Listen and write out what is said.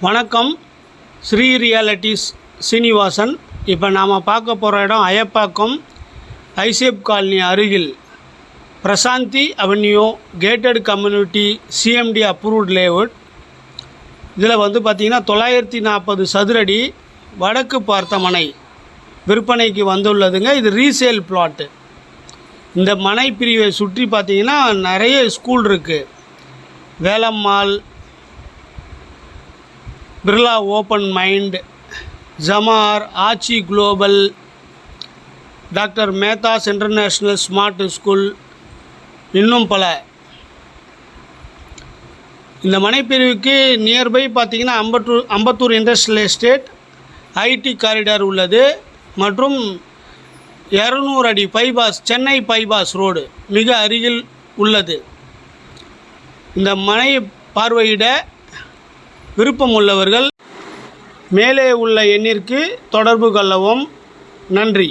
வணக்கம். ஸ்ரீ ரியாலிட்டிஸ் சீனிவாசன். இப்போ நாம் பார்க்க போகிற இடம் அயப்பாக்கம் ஐசேப் காலனி அருகில் Prasanthi avenue gated community CMD approved layout. இதில் பார்த்திங்கன்னா 940 சதுரடி வடக்கு பார்த்த மனை விற்பனைக்கு வந்துள்ளதுங்க. இது ரீசேல் பிளாட்டு. இந்த மனை பிரிவை சுற்றி பார்த்திங்கன்னா நிறைய ஸ்கூல் இருக்குது. வேலம்மாள், பிர்லா ஓப்பன் மைண்ட், ஜமார், Aachi Global, Doctor Mehta's International Smart School, இன்னும் பல. இந்த மனைப்பிரிவுக்கு நியர்பை பார்த்திங்கன்னா Ambattur industrial estate, IT corridor உள்ளது மற்றும் 200 அடி பைபாஸ், சென்னை பைபாஸ் ரோடு மிக அருகில் உள்ளது. இந்த மனை பார்வையிட விருப்பம் உள்ளவர்கள் மேலே உள்ள எண்ணிற்கு தொடர்பு கொள்ளவும். நன்றி.